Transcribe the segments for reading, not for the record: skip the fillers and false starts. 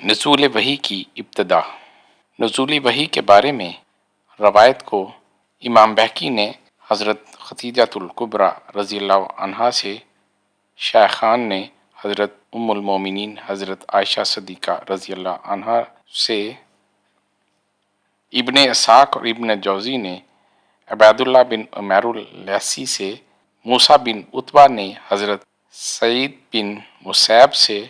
نزول وحی کی ابتدا۔ نزول وحی کے بارے میں روایت کو امام بہقی نے حضرت خدیجۃ الکبریٰ رضی اللہ عنہا سے، شیخان نے حضرت ام المومنین حضرت عائشہ صدیقہ رضی اللہ عنہا سے، ابن اسحاق اور ابن جوزی نے عبید اللہ بن عمیر اللیثی سے، موسیٰ بن عتبہ نے حضرت سعید بن مسیب سے،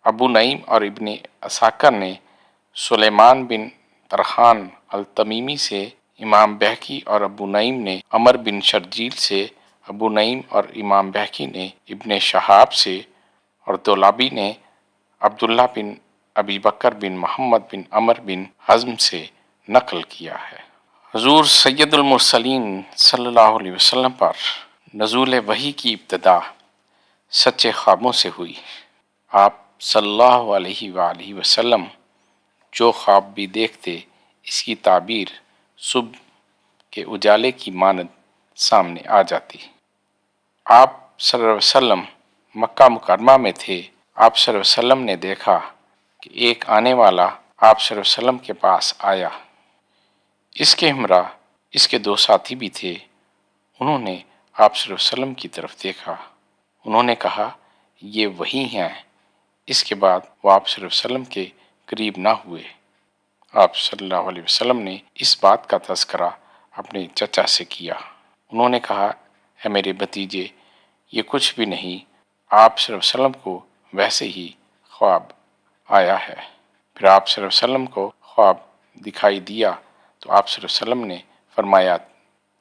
ابو نعیم اور ابن اسحاق نے سلیمان بن طرخان التمیمی سے، امام بہقی اور ابو نعیم نے عمر بن شرجیل سے، ابو نعیم اور امام بہقی نے ابن شہاب سے، اور دولابی نے عبداللہ بن ابی بکر بن محمد بن عمر بن حزم سے نقل کیا ہے۔ حضور سید المرسلین صلی اللہ علیہ وسلم پر نزول وحی کی ابتدا سچے خوابوں سے ہوئی۔ آپ صلی اللہ علیہ وآلہ وسلم جو خواب بھی دیکھتے، اس کی تعبیر صبح کے اجالے کی مانند سامنے آ جاتی۔ آپ صلی اللہ علیہ وسلم مکہ مکرمہ میں تھے۔ آپ صلی اللہ علیہ وسلم نے دیکھا کہ ایک آنے والا آپ صلی اللہ علیہ وسلم کے پاس آیا۔ اس کے ہمراہ اس کے دو ساتھی بھی تھے۔ انہوں نے آپ صلی اللہ علیہ وسلم کی طرف دیکھا۔ انہوں نے کہا، یہ وہی ہیں۔ اس کے بعد وہ آپ صلی اللہ علیہ وسلم کے قریب نہ ہوئے۔ آپ صلی اللہ علیہ وسلم نے اس بات کا تذکرہ اپنے چچا سے کیا۔ انہوں نے کہا، اے میرے بھتیجے، یہ کچھ بھی نہیں، آپ صلی اللہ علیہ وسلم کو ویسے ہی خواب آیا ہے۔ پھر آپ صلی اللہ علیہ وسلم کو خواب دکھائی دیا تو آپ صلی اللہ علیہ وسلم نے فرمایا،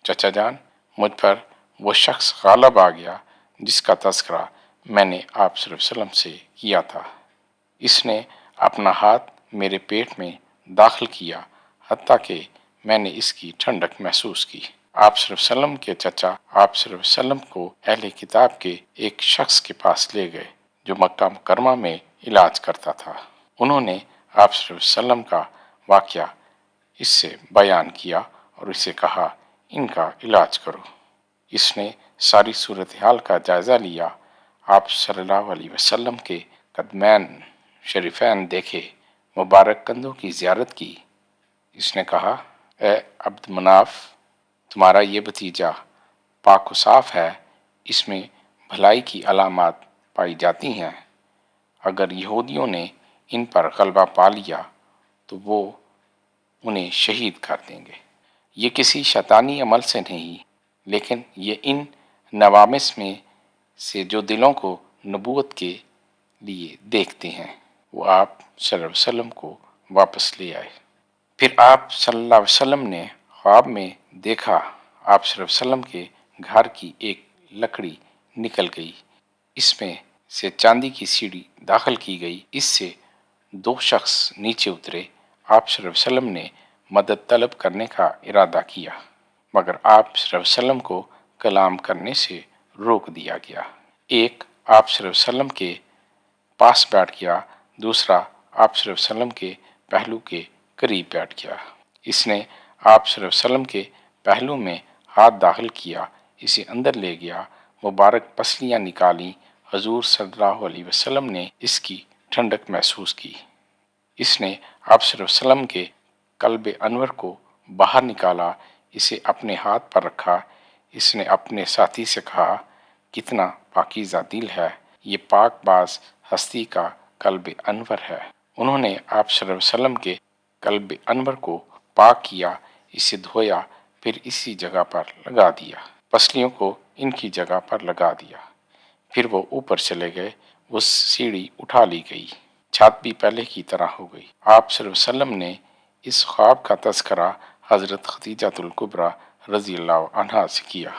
چچا جان، مجھ پر وہ شخص غالب آ گیا جس کا تذکرہ میں نے آپ صلی اللہ علیہ وسلم سے کیا تھا۔ اس نے اپنا ہاتھ میرے پیٹ میں داخل کیا حتیٰ کہ میں نے اس کی ٹھنڈک محسوس کی۔ آپ صلی اللہ علیہ وسلم کے چچا آپ صلی اللہ علیہ وسلم کو اہل کتاب کے ایک شخص کے پاس لے گئے جو مکہ مکرمہ میں علاج کرتا تھا۔ انہوں نے آپ صلی اللہ علیہ وسلم کا واقعہ اس سے بیان کیا اور اسے کہا، ان کا علاج کرو۔ اس نے ساری صورتحال کا جائزہ لیا۔ آپ صلی اللہ علیہ وسلم کے قدمین شریفین دیکھے، مبارک کندھوں کی زیارت کی۔ اس نے کہا، اے عبد مناف، تمہارا یہ بھتیجا پاک و صاف ہے، اس میں بھلائی کی علامات پائی جاتی ہیں۔ اگر یہودیوں نے ان پر غلبہ پا لیا تو وہ انہیں شہید کر دیں گے۔ یہ کسی شیطانی عمل سے نہیں، لیکن یہ ان نوامس میں سے جو دلوں کو نبوت کے لیے دیکھتے ہیں۔ وہ آپ صلی اللہ علیہ وسلم کو واپس لے آئے۔ پھر آپ صلی اللہ علیہ وسلم نے خواب میں دیکھا، آپ صلی اللہ علیہ وسلم کے گھر کی ایک لکڑی نکل گئی، اس میں سے چاندی کی سیڑھی داخل کی گئی، اس سے دو شخص نیچے اترے۔ آپ صلی اللہ علیہ وسلم نے مدد طلب کرنے کا ارادہ کیا، مگر آپ صلی اللہ علیہ وسلم کو کلام کرنے سے روک دیا گیا۔ ایک آپ صلی اللہ علیہ وسلم کے پاس بیٹھ گیا، دوسرا آپ صلی اللہ علیہ وسلم کے پہلو کے قریب بیٹھ گیا۔ اس نے آپ صلی اللہ علیہ وسلم کے پہلو میں ہاتھ داخل کیا، اسے اندر لے گیا، مبارک پسلیاں نکالیں۔ حضور صلی اللہ علیہ وسلم نے اس کی ٹھنڈک محسوس کی۔ اس نے آپ صلی اللہ علیہ وسلم کے قلب انور کو باہر نکالا، اسے اپنے ہاتھ پر رکھا۔ اس نے اپنے ساتھی سے کہا، کتنا پاکیزہ دل ہے، یہ پاک باز ہستی کا قلب انور ہے۔ انہوں نے آپ صلی اللہ علیہ وسلم کے قلب انور کو پاک کیا، اسے دھویا، پھر اسی جگہ پر لگا دیا، پسلیوں کو ان کی جگہ پر لگا دیا۔ پھر وہ اوپر چلے گئے، وہ سیڑھی اٹھا لی گئی، چھت بھی پہلے کی طرح ہو گئی۔ آپ صلی اللہ علیہ وسلم نے اس خواب کا تذکرہ حضرت خدیجۃ الکبریٰ رضی اللہ عنہا سے کیا۔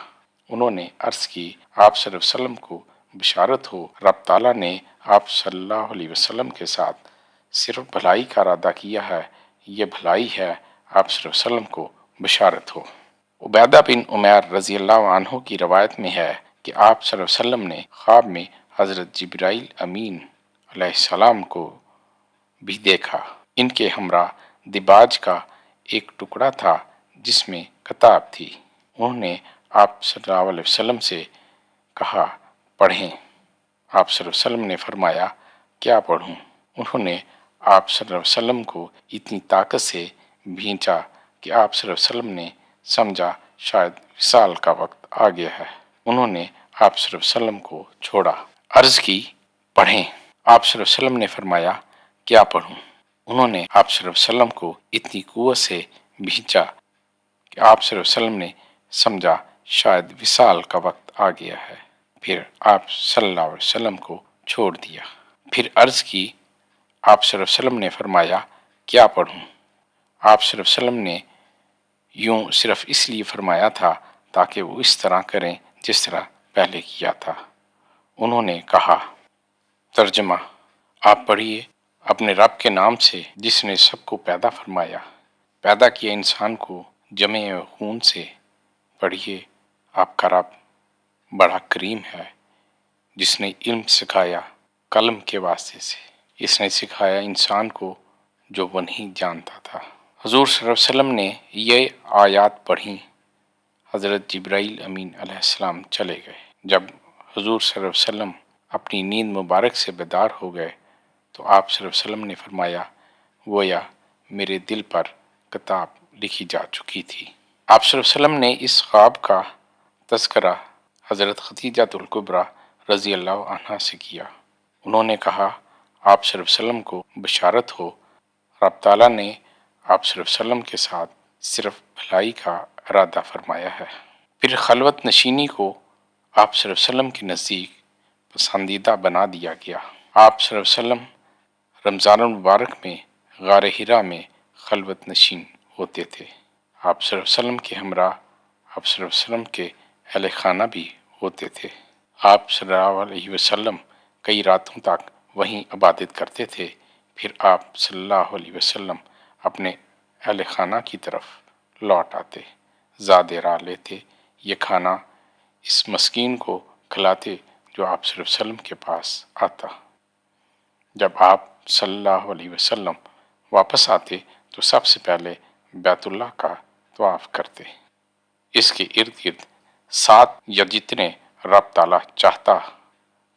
انہوں نے عرض کی، آپ صلی اللہ علیہ وسلم کو بشارت ہو، رب تعالیٰ نے آپ صلی اللہ علیہ وسلم کے ساتھ صرف بھلائی کا ارادہ کیا ہے، یہ بھلائی ہے، آپ صلی اللہ علیہ وسلم کو بشارت ہو۔ عبیدہ بن عمیر رضی اللہ عنہ کی روایت میں ہے کہ آپ صلی اللہ علیہ وسلم نے خواب میں حضرت جبرائیل امین علیہ السلام کو بھی دیکھا۔ ان کے ہمراہ دباج کا ایک ٹکڑا تھا جس میں کتاب تھی۔ انہوں نے آپ صلی اللہ علیہ وسلم سے کہا، پڑھیں۔ آپ صلی اللہ علیہ وسلم نے فرمایا، کیا پڑھوں؟ انہوں نے آپ صلی اللہ علیہ وسلم کو اتنی طاقت سے بھینچا کہ آپ صلی اللہ علیہ وسلم نے سمجھا شاید وصال کا وقت آ گیا ہے۔ انہوں نے آپ صلی اللہ علیہ وسلم کو چھوڑا، عرض کی پڑھیں۔ آپ صلی اللہ علیہ وسلم نے فرمایا کیا پڑھوں؟ انہوں نے آپ صلی اللہ علیہ وسلم کو اتنی قوت سے بھینچا کہ آپ صلی اللہ علیہ وسلم نے سمجھا شاید وصال کا وقت آ گیا ہے، پھر آپ صلی اللہ علیہ وسلم کو چھوڑ دیا۔ پھر عرض کی، آپ صلی اللہ علیہ وسلم نے فرمایا کیا پڑھوں؟ آپ صلی اللہ علیہ وسلم نے یوں صرف اس لیے فرمایا تھا تاکہ وہ اس طرح کریں جس طرح پہلے کیا تھا۔ انہوں نے کہا، ترجمہ، آپ پڑھیے، اپنے رب کے نام سے جس نے سب کو پیدا فرمایا، پیدا کیا انسان کو جمع خون سے۔ پڑھیے، آپ کا رب بڑا کریم ہے، جس نے علم سکھایا قلم کے واسطے سے۔ اس نے سکھایا انسان کو جو وہ نہیں جانتا تھا۔ حضور صلی اللہ علیہ وسلم نے یہ آیات پڑھیں، حضرت جبرائیل امین علیہ السلام چلے گئے۔ جب حضور صلی اللہ علیہ وسلم اپنی نیند مبارک سے بیدار ہو گئے تو آپ صلی اللہ علیہ وسلم نے فرمایا، گویا میرے دل پر کتاب لکھی جا چکی تھی۔ آپ صلی اللہ علیہ وسلم نے اس خواب کا تذکرہ حضرت خدیجہ الکبریٰ رضی اللہ عنہا سے کیا۔ انہوں نے کہا، آپ صلی اللہ علیہ وسلم کو بشارت ہو، رب تعالیٰ نے آپ صلی اللہ علیہ وسلم کے ساتھ صرف بھلائی کا ارادہ فرمایا ہے۔ پھر خلوت نشینی کو آپ صلی اللہ علیہ وسلم کے نزدیک پسندیدہ بنا دیا گیا۔ آپ صلی اللہ علیہ وسلم رمضان المبارک میں غار حرا میں خلوت نشین ہوتے تھے۔ آپ صلی اللہ علیہ وسلم کے ہمراہ آپ صلی اللہ علیہ وسلم کے اہل خانہ بھی ہوتے تھے۔ آپ صلی اللہ علیہ وسلم کئی راتوں تک وہیں عبادت کرتے تھے، پھر آپ صلی اللہ علیہ وسلم اپنے اہل خانہ کی طرف لوٹ آتے، زاد راہ لیتے، یہ کھانا اس مسکین کو کھلاتے جو آپ صلی اللہ علیہ وسلم کے پاس آتا۔ جب آپ صلی اللہ علیہ وسلم واپس آتے تو سب سے پہلے بیت اللہ کا طواف کرتے، اس کے ارد گرد 7 یا جتنے رب تعالیٰ چاہتا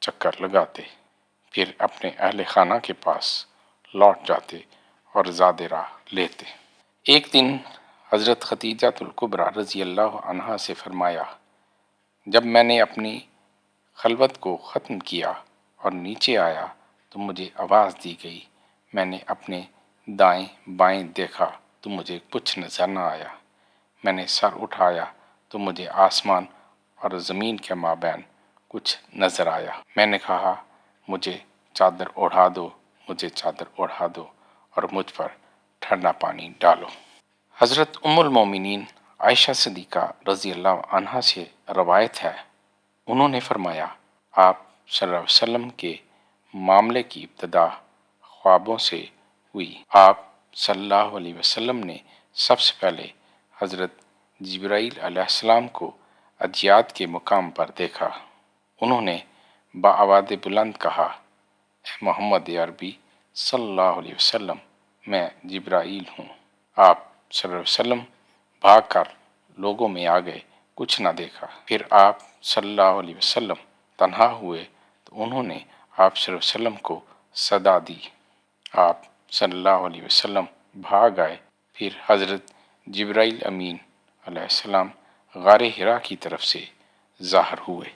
چکر لگاتے، پھر اپنے اہل خانہ کے پاس لوٹ جاتے اور زاد راہ لیتے۔ ایک دن حضرت خدیجہ الکبریٰ رضی اللہ عنہا سے فرمایا، جب میں نے اپنی خلوت کو ختم کیا اور نیچے آیا تو مجھے آواز دی گئی، میں نے اپنے دائیں بائیں دیکھا تو مجھے کچھ نظر نہ آیا، میں نے سر اٹھایا تو مجھے آسمان اور زمین کے مابین کچھ نظر آیا، میں نے کہا مجھے چادر اوڑھا دو، مجھے چادر اوڑھا دو اور مجھ پر ٹھنڈا پانی ڈالو۔ حضرت ام المومنین عائشہ صدیقہ رضی اللہ عنہا سے روایت ہے، انہوں نے فرمایا، آپ صلی اللہ علیہ وسلم کے معاملے کی ابتدا خوابوں سے ہوئی۔ آپ صلی اللہ علیہ وسلم نے سب سے پہلے حضرت جبرائیل علیہ السلام کو ادیات کے مقام پر دیکھا۔ انہوں نے بآواز بلند کہا، اے محمد عربی صلی اللہ علیہ وسلم، میں جبرائیل ہوں۔ آپ صلی اللہ علیہ وسلم بھاگ کر لوگوں میں آ گئے، کچھ نہ دیکھا۔ پھر آپ صلی اللہ علیہ وسلم تنہا ہوئے تو انہوں نے آپ صلی اللہ علیہ وسلم کو صدا دی۔ آپ صلی اللہ علیہ وسلم بھاگ آئے، پھر حضرت جبرائیل امین علیہ السلام غار حرا کی طرف سے ظاہر ہوئے۔